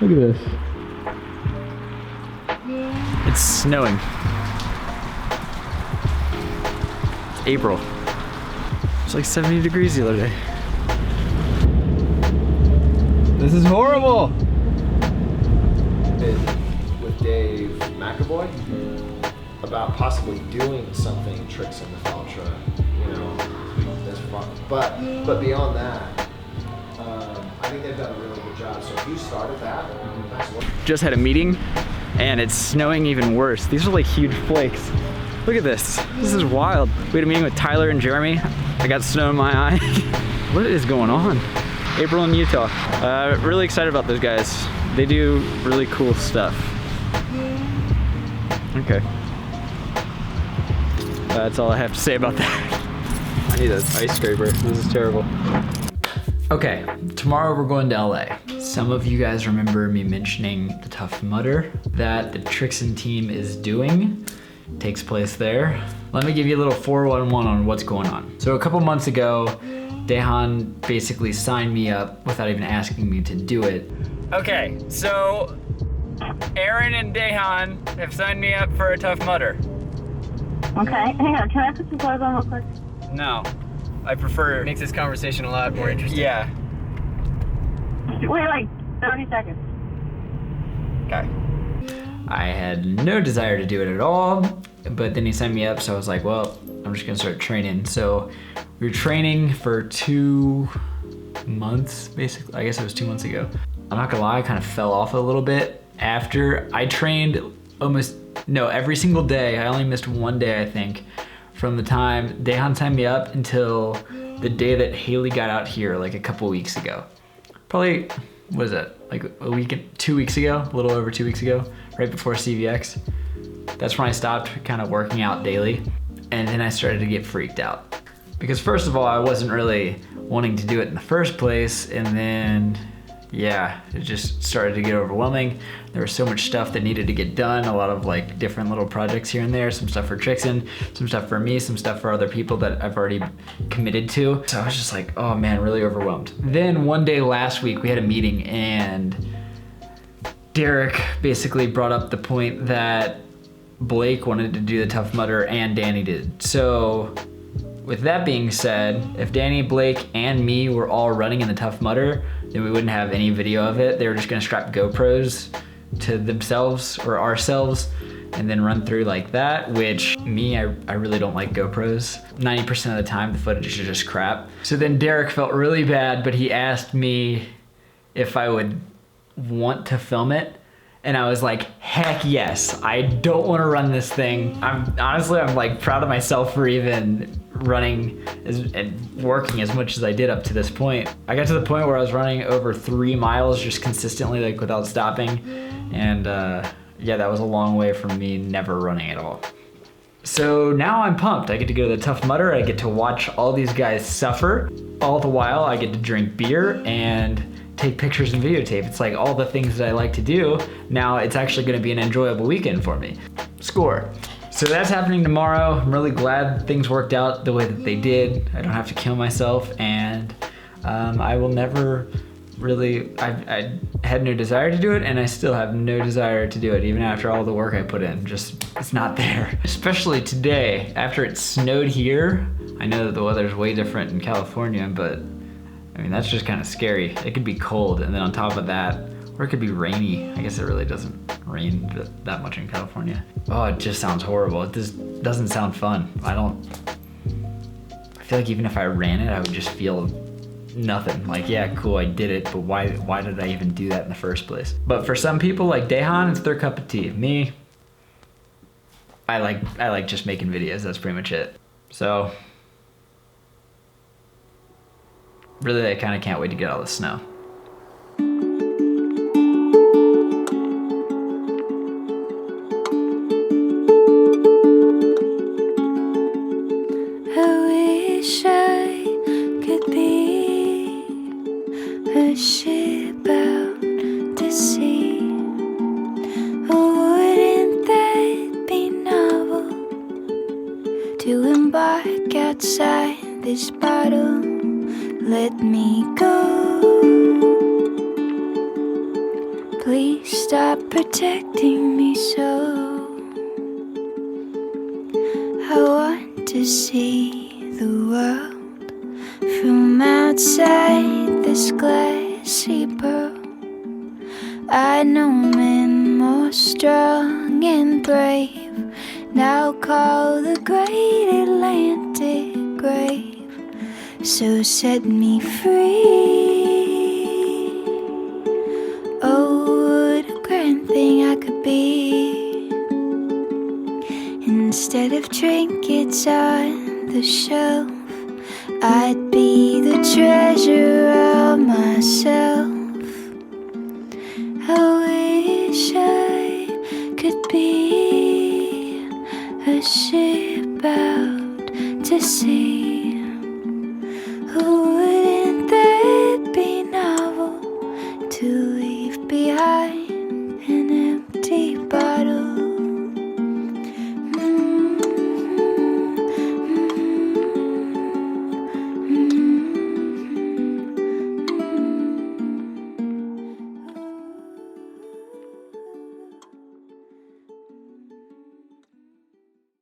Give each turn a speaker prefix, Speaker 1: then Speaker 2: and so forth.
Speaker 1: Look at this. It's snowing. It's April. It's like 70 degrees the other day. This is horrible.
Speaker 2: With Dave McAvoy about possibly doing something tricks in the ultra, you know, this fun. But beyond that, I think they've done a really good job. So if you started that, nice work.
Speaker 1: Just had a meeting and it's snowing even worse. These are like huge flakes. Look at this. This is wild. We had a meeting with Tyler and Jeremy. I got snow in my eye. What is going on? April in Utah. Really excited about those guys. They do really cool stuff. Okay. That's all I have to say about that. I need an ice scraper. This is terrible. Okay, tomorrow we're going to LA. Some of you guys remember me mentioning the Tough Mudder that the Trixon team is doing. Takes place there. Let me give you a little 411 on what's going on. So a couple months ago, Dehan basically signed me up without even asking me to do it. Okay, so Aaron and Dehan have signed me up for a Tough Mudder.
Speaker 3: Okay, hang on, can I put some clothes on real quick?
Speaker 1: No, I prefer.
Speaker 4: Makes this conversation a lot more interesting.
Speaker 1: Yeah.
Speaker 3: Wait like 30 seconds.
Speaker 1: Okay. I had no desire to do it at all, but then he signed me up, so I was like, well, I'm just gonna start training. So we were training for 2 months, basically. I guess it was 2 months ago. I'm not gonna lie, I kind of fell off a little bit after I trained every single day. I only missed one day, I think, from the time Dehan signed me up until the day that Haley got out here, like a couple weeks ago. Probably, what is that? Like a week, 2 weeks ago, a little over 2 weeks ago, right before CVX. That's when I stopped kind of working out daily. And then I started to get freaked out. Because first of all, I wasn't really wanting to do it in the first place. And then, yeah, it just started to get overwhelming. There was so much stuff that needed to get done, a lot of like different little projects here and there, some stuff for Trixon, some stuff for me, some stuff for other people that I've already committed to. So I was just like, oh man, really overwhelmed. Then one day last week, we had a meeting and Derek basically brought up the point that Blake wanted to do the Tough Mudder and Danny did. So with that being said, if Danny, Blake, and me were all running in the Tough Mudder, then we wouldn't have any video of it. They were just gonna strap GoPros to themselves or ourselves and then run through like that, which me, I really don't like GoPros. 90% of the time, the footage is just crap. So then Derek felt really bad, but he asked me if I would want to film it. And I was like, heck yes, I don't want to run this thing. I'm like proud of myself for even running and working as much as I did up to this point. I got to the point where I was running over 3 miles just consistently, like without stopping. And yeah, that was a long way from me never running at all. So now I'm pumped. I get to go to the Tough Mudder. I get to watch all these guys suffer. All the while I get to drink beer and take pictures and videotape. It's like all the things that I like to do. Now it's actually gonna be an enjoyable weekend for me. Score. So that's happening tomorrow. I'm really glad things worked out the way that they did. I don't have to kill myself, and I will never really, I had no desire to do it, and I still have no desire to do it, even after all the work I put in. Just, it's not there. Especially today, after it snowed here. I know that the weather's way different in California, but I mean, that's just kind of scary. It could be cold, and then on top of that, or it could be rainy. I guess it really doesn't rain that much in California. Oh, it just sounds horrible. It just doesn't sound fun. I feel like even if I ran it, I would just feel nothing. Like, yeah, cool, I did it, but why did I even do that in the first place? But for some people like Dehan, it's their cup of tea. Me, I like just making videos. That's pretty much it. So really, I kind of can't wait to get all the snow.
Speaker 5: I wish I could be a ship out to sea. Wouldn't that be novel to embark outside this bottle? Let me go. stop protecting me so. I want to see the world from outside this glassy pearl. I know men more strong and brave, now call the great Atlantic grave. So set me free. Oh, what a grand thing I could be. Instead of trinkets on the shelf, I'd be the treasure of myself.